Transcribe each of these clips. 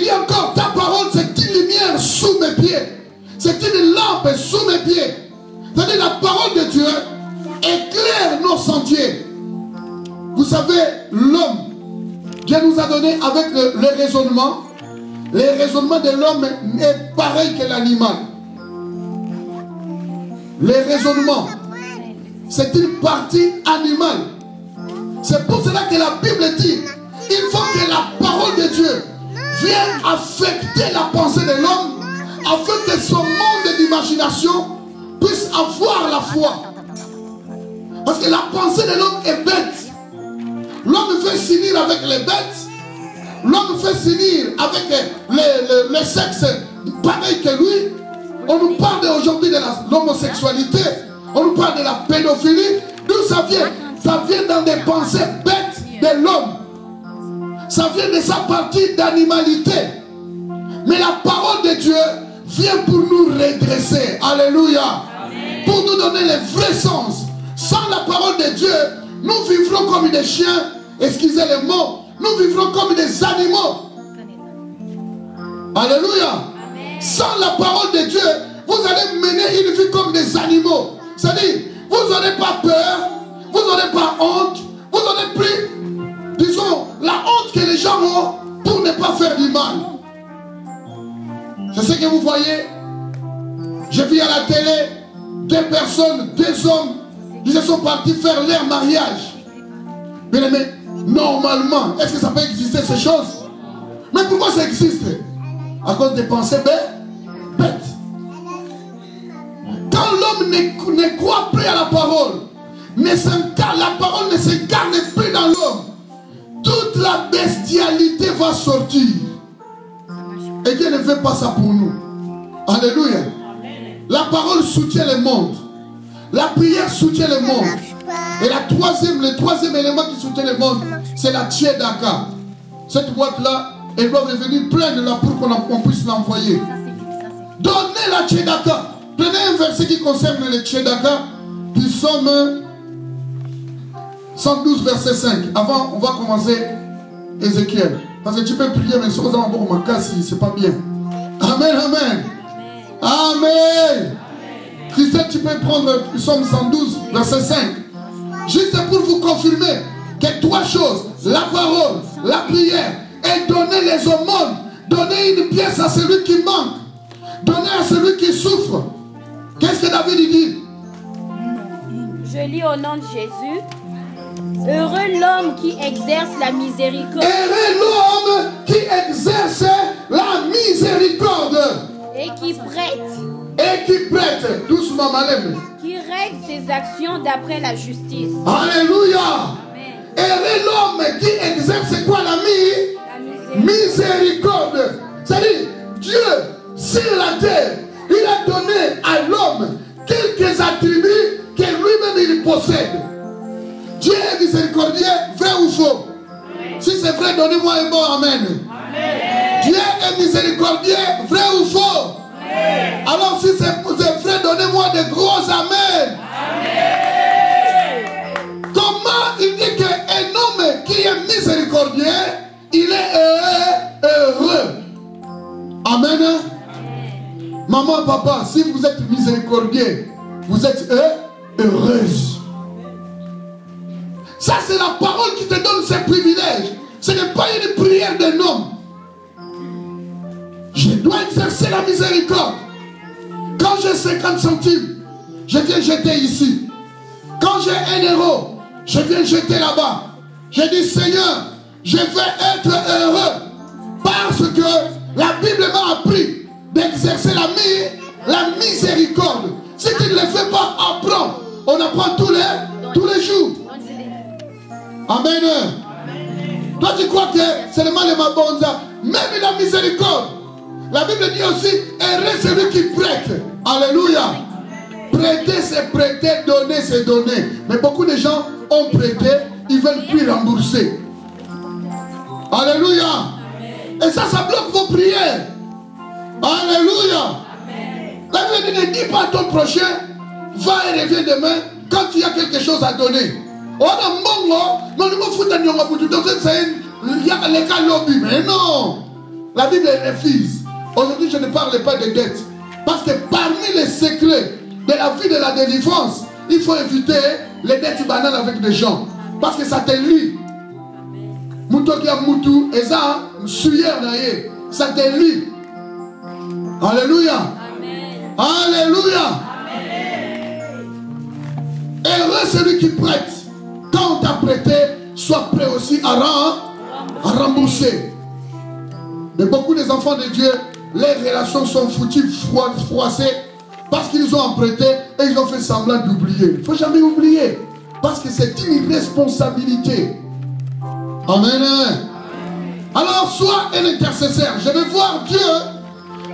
dit encore, ta parole c'est une lumière sous mes pieds. C'est une lampe sous mes pieds. C'est-à-dire la parole de Dieu éclaire nos sentiers. Vous savez, l'homme, Dieu nous a donné avec le raisonnement. Le raisonnement de l'homme est pareil que l'animal. Le raisonnement, c'est une partie animale. C'est pour cela que la Bible dit, il faut que la parole de Dieu vienne affecter la pensée de l'homme, afin que son monde d'imagination puisse avoir la foi. Parce que la pensée de l'homme est bête. L'homme veut s'unir avec les bêtes. L'homme veut s'unir avec le sexe pareil que lui. On nous parle aujourd'hui de l'homosexualité. On nous parle de la pédophilie. D'où ça vient? Ça vient dans des pensées bêtes de l'homme. Ça vient de sa partie d'animalité. Mais la parole de Dieu vient pour nous redresser. Alléluia. Amen. Pour nous donner le vrai sens. Sans la parole de Dieu, nous vivrons comme des chiens. Excusez les mots. Nous vivrons comme des animaux. Alléluia. Amen. Sans la parole de Dieu, vous allez mener une vie comme des animaux. C'est-à-dire, vous n'aurez pas peur, vous n'aurez pas honte, vous n'aurez plus, disons, la honte que les gens ont pour ne pas faire du mal. C'est ce que vous voyez. J'ai vu à la télé deux personnes, deux hommes, ils sont partis faire leur mariage. Mais normalement, est-ce que ça peut exister ces choses? Mais pourquoi ça existe? À cause des pensées bêtes. Quand l'homme ne croit plus à la parole, la parole ne s'incarne plus dans l'homme, toute la bestialité va sortir. Et Dieu ne fait pas ça pour nous. Alléluia. La parole soutient le monde. La prière soutient le monde. Et le troisième élément qui soutient le monde, c'est la Tzedaka. Cette boîte-là, elle doit revenir pleine là pour qu'on puisse l'envoyer. Donnez la Tzedaka. Prenez un verset qui concerne le Tzedaka du psaume 112, verset 5. Avant, on va commencer Ézéchiel. Parce que tu peux prier, mais si vous avez un casse, c'est pas bien. Amen, amen. Amen. Christelle, tu peux prendre le psaume 112, verset 5. Juste pour vous confirmer que trois choses, la parole, la prière et donner les aumônes, donner une pièce à celui qui manque, donner à celui qui souffre. Qu'est-ce que David dit? Je lis au nom de Jésus. Heureux l'homme qui exerce la miséricorde. Heureux l'homme qui exerce la miséricorde. Et qui prête. Et qui prête. Doucement, madame. Qui règle ses actions d'après la justice. Alléluia. Heureux l'homme qui exerce quoi la miséricorde. C'est-à-dire, Dieu, sur la terre, il a donné à l'homme quelques attributs que lui-même il possède. Dieu est miséricordieux, vrai ou faux? Si c'est vrai, donnez-moi un bon amen. Dieu est miséricordieux, vrai ou faux? Alors si c'est vrai, donnez-moi de gros amen. Comment il dit qu'un homme qui est miséricordieux, il est heureux? Amen. Maman, papa, si vous êtes miséricordieux, vous êtes heureuse. Ça, c'est la parole qui te donne ces privilèges. Ce n'est pas une prière d'un homme. Je dois exercer la miséricorde. Quand j'ai 50 centimes, je viens jeter ici. Quand j'ai 1 euro, je viens jeter là-bas. Je dis, Seigneur, je veux être heureux. Parce que la Bible m'a appris d'exercer la miséricorde. Si tu ne le fais pas, apprends. On apprend tous les jours. Amen. Toi, tu crois que c'est le mal de ma bonza. Même la miséricorde. La Bible dit aussi, heureux celui qui prête. Alléluia. Prêter, c'est prêter. Donner, c'est donner. Mais beaucoup de gens ont prêté, ils ne veulent plus rembourser. Alléluia. Et ça bloque vos prières. Alléluia. La Bible dit, ne dis pas à ton prochain, va et reviens demain quand tu as quelque chose à donner. Mais non. La Bible refuse. Aujourd'hui, je ne parle pas de dettes. Parce que parmi les secrets de la vie de la délivrance, il faut éviter les dettes banales avec des gens. Parce que ça te lie. Ça te lie. Alléluia. Amen. Alléluia. Amen. Heureux celui qui prête. Quand on t'a prêté, sois prêt aussi à rembourser. Mais beaucoup des enfants de Dieu, les relations sont foutues, froissées, parce qu'ils ont emprunté et ils ont fait semblant d'oublier. Il ne faut jamais oublier, parce que c'est une responsabilité. Amen. Alors, sois un intercesseur. Je vais voir Dieu,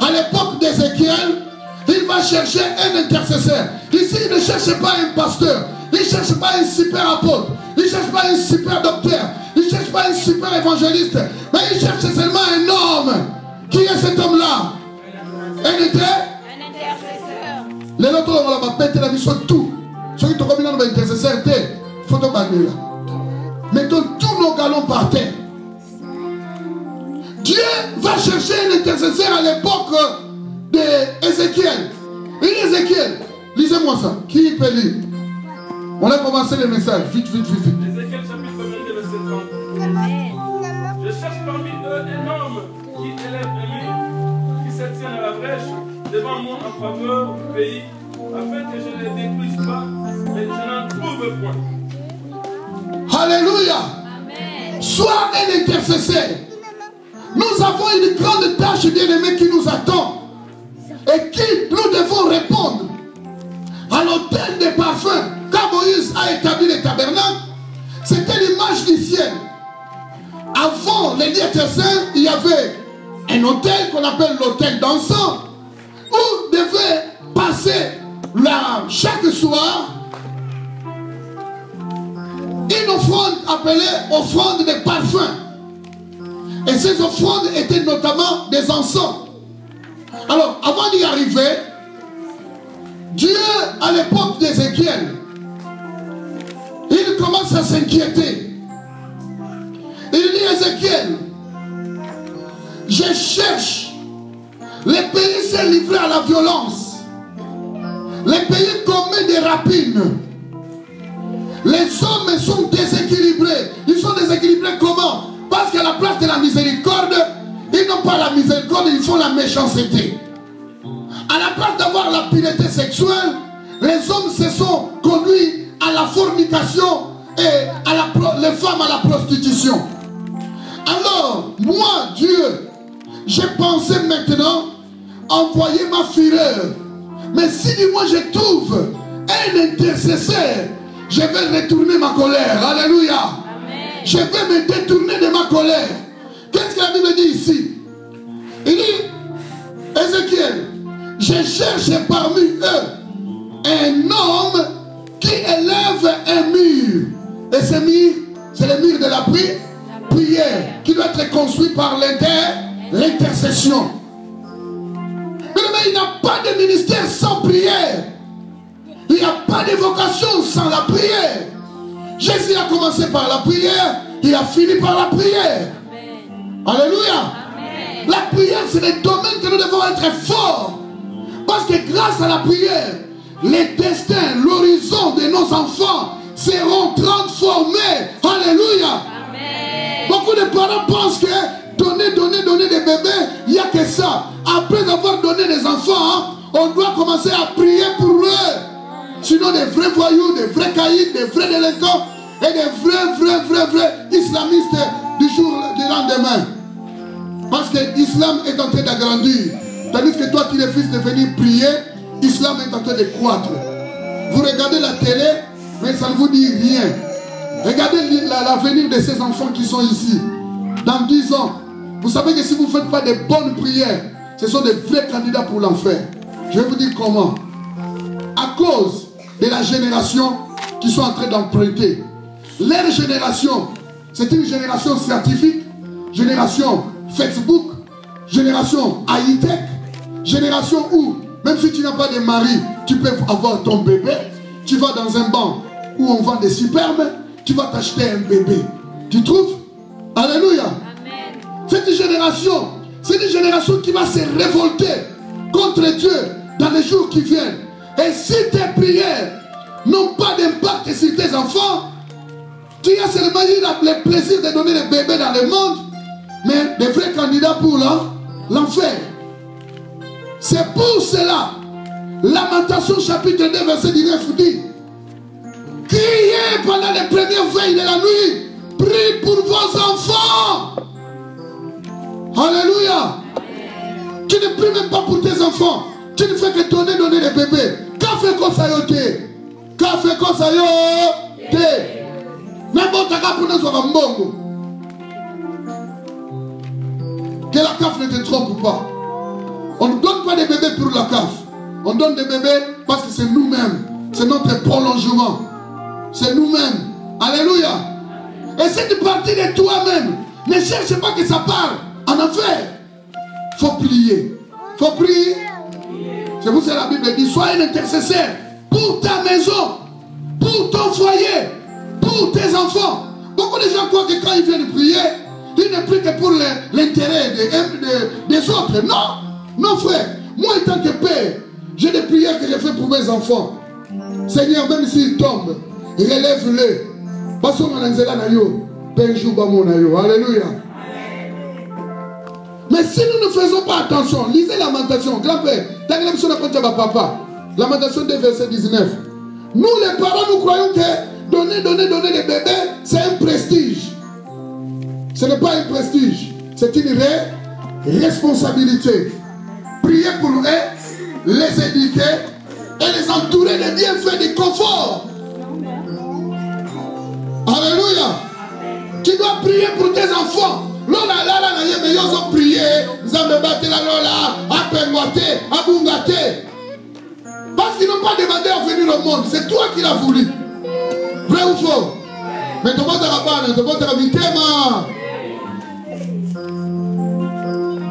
à l'époque d'Ézéchiel, il va chercher un intercesseur. Ici, il ne cherche pas un pasteur, il ne cherche pas un super apôtre, il ne cherche pas un super docteur, il ne cherche pas un super évangéliste, mais il cherche seulement un homme. Qui est cet homme-là? Un intercesseur. Les autres, on va péter la mission tout. Ceux qui sont comme un intercesseur, il faut te bagner là. Mettons tous nos galons par terre. Dieu va chercher un intercesseur à l'époque d'Ézéchiel. Et Ézéchiel, lisez-moi ça. Qui peut lire? On a commencé le message. Vite. Ézéchiel chapitre 22, verset 30. Je cherche parmi eux un homme qui élève un mur, qui se tient à la brèche devant moi en faveur du pays, afin que je ne les détruise pas, mais je n'en trouve point. Alléluia. Amen. Sois un intercesseur. Nous avons une grande tâche, bien-aimés, qui nous attend et qui nous devons répondre. À l'autel des parfums, quand Moïse a établi le tabernacle, c'était l'image du ciel. Avant les lieux saints, il y avait un autel qu'on appelle l'autel d'encens, où devait passer chaque soir une offrande appelée offrande des parfums. Et ces offrandes étaient notamment des encens. Alors, avant d'y arriver, Dieu, à l'époque d'Ézéchiel, il commence à s'inquiéter. Il dit: Ézéchiel, je cherche. Les pays s'est livré à la violence. Les pays commettent des rapines. Les hommes sont déséquilibrés. Ils sont déséquilibrés comment? Parce qu'à la place de la miséricorde, ils n'ont pas la miséricorde, ils font la méchanceté. À la place d'avoir la pureté sexuelle, les hommes se sont conduits à la fornication et les femmes à la prostitution. Alors, moi, Dieu, j'ai pensé maintenant envoyer ma fureur. Mais si moi je trouve un intercesseur, je vais retourner ma colère. Alléluia. Je vais me détourner de ma colère. Qu'est-ce que la Bible dit ici? Il dit: Ézéchiel, je cherche parmi eux un homme qui élève un mur. Et ce mur, c'est le mur de la prière qui doit être construit par l'intercession. Mais il n'y a pas de ministère sans prière. Il n'y a pas de vocation sans la prière. Jésus a commencé par la prière, il a fini par la prière. Amen. Alléluia. Amen. La prière, c'est le domaine que nous devons être forts. Parce que grâce à la prière, les destins, l'horizon de nos enfants seront transformés. Alléluia. Amen. Beaucoup de parents pensent que donner des bébés, il n'y a que ça. Après avoir donné des enfants, on doit commencer à prier pour eux. Sinon, des vrais voyous, des vrais caïds, des vrais délinquants et des vrais islamistes du lendemain. Parce que l'islam est en train d'agrandir. Tandis que toi qui refuses de venir prier, l'islam est en train de croître. Vous regardez la télé, mais ça ne vous dit rien. Regardez l'avenir de ces enfants qui sont ici. Dans 10 ans, vous savez que si vous ne faites pas de bonnes prières, ce sont des vrais candidats pour l'enfer. Je vais vous dire comment. À cause de la génération qui sont en train d'emprunter. Leur génération, c'est une génération scientifique, génération Facebook, génération high-tech, génération où, même si tu n'as pas de mari, tu peux avoir ton bébé, tu vas dans un banc où on vend des superbes, tu vas t'acheter un bébé. Tu trouves? Alléluia. Amen. Cette génération C'est une génération qui va se révolter contre Dieu dans les jours qui viennent. Et si tes prières n'ont pas d'impact sur tes enfants, tu as seulement eu le plaisir de donner des bébés dans le monde, mais des vrais candidats pour l'enfer. C'est pour cela, Lamentation chapitre 2 verset 19 dit, criez pendant les premières veilles de la nuit, priez pour vos enfants. Alléluia. Tu ne pries même pas pour tes enfants. Tu ne fais que donner des bébés. Qu'a fait comme ça yote? Qu'a fait comme ça yote? N'importe quoi pour nous avoir mbongo. Que la CAF ne te trompe pas. On ne donne pas des bébés pour la CAF. On donne des bébés parce que c'est nous-mêmes. C'est notre prolongement. C'est nous-mêmes. Alléluia. Et cette partie de toi-même, ne cherche pas que ça parte en enfer. Il faut prier. Il faut prier. C'est pour ça que la Bible dit, sois un intercesseur pour ta maison, pour ton foyer, pour tes enfants. Beaucoup de gens croient que quand ils viennent prier, ils ne prient que pour l'intérêt des autres. Non, non frère. Moi en tant que père, j'ai des prières que je fais pour mes enfants. Seigneur, même s'ils tombent, relève-les. Passons à l'anzela na yo. Alléluia. Mais si nous ne faisons pas attention, lisez Lamentation, grand-père, Lamentation 2 verset 19. Nous les parents, nous croyons que donner des bébés, c'est un prestige. Ce n'est pas un prestige, c'est une responsabilité. Priez pour eux, les éduquer et les entourer de bienfaits, de confort. Alléluia. Tu dois prier pour tes enfants. Lola, ils ont prié. Ils ont battu la Lola, à Pengoate, à Bungate. Parce qu'ils n'ont pas demandé à venir au monde. C'est toi qui l'as voulu. Vrai ou faux? Mais tu vas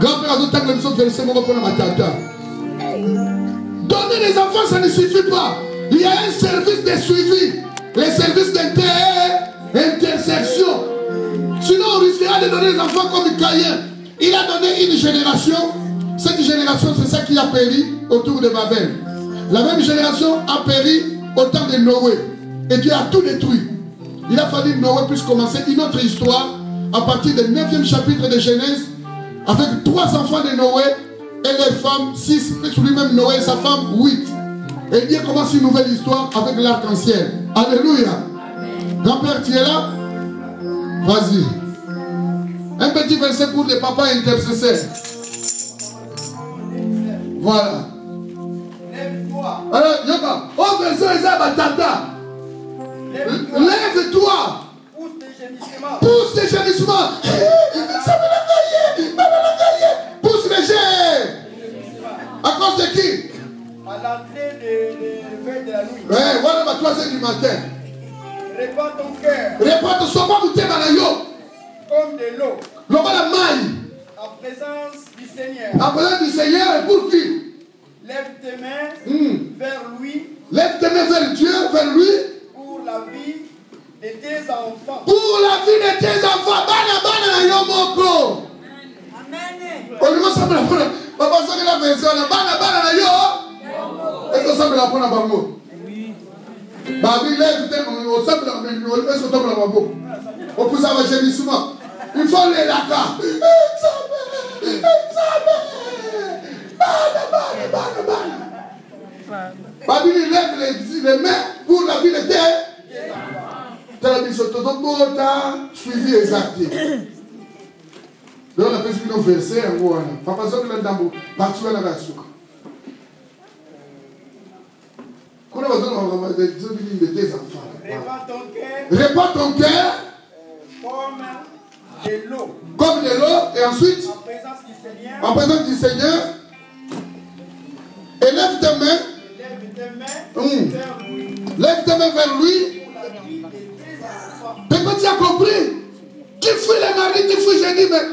grand-père a dit que nous sommes versés pour ma tata. Donner des enfants, ça ne suffit pas. Il y a un service de suivi. Les services d'intercession. Sinon, on risquera de donner des enfants comme Caïn. Il a donné une génération. Cette génération, c'est ça qui a péri autour de Babel. La même génération a péri au temps de Noé. Et Dieu a tout détruit. Il a fallu que Noé puisse commencer une autre histoire à partir du 9e chapitre de Genèse, avec 3 enfants de Noé et les femmes 6, plus lui-même Noé et sa femme 8. Et Dieu commence une nouvelle histoire avec l'arc-en-ciel. Alléluia. Grand-père, tu es là? Vas-y. Un petit verset pour les papas intercesseurs. Voilà. Lève-toi. Alors, Yoka, oh, verset, tata. Lève-toi. Pousse tes gémissements. Pousse les jets. À cause de qui? À l'entrée des veilles de la nuit. Ouais, voilà ma 3h du matin. Répands ton cœur. Répands ton soin, pas vous t'aimer à yo. Comme de l'eau. L'eau va la maille. En présence du Seigneur. En présence du Seigneur, et pour qui? Lève tes mains vers lui. Lève tes mains vers Dieu, vers lui. Pour la vie de tes enfants. Pour la vie de tes enfants. Bana yo moko. Amen. On lui semble la prendre. Papa, ça que la version là. Bana yo. Est-ce que ça me la prend à bango? Babi lève tes mains. On semble la main. Est-ce que ça me la prend? On pousse à votre gémissement. Il faut les lacas. Babi lève les mains pour la vie de terre. Suivi exact. Donc, on a fait ce qu'on versait. Papa, ça que l'endambo. Partout à la version. Quand on va donner des enfants. Répands ton cœur. Comme de l'eau. Et ensuite, en présence du Seigneur. Et lève tes mains. Lève tes mains vers lui. Pourquoi tu as compris? Qui fuit les maris, qui fuit, j'ai dit, mais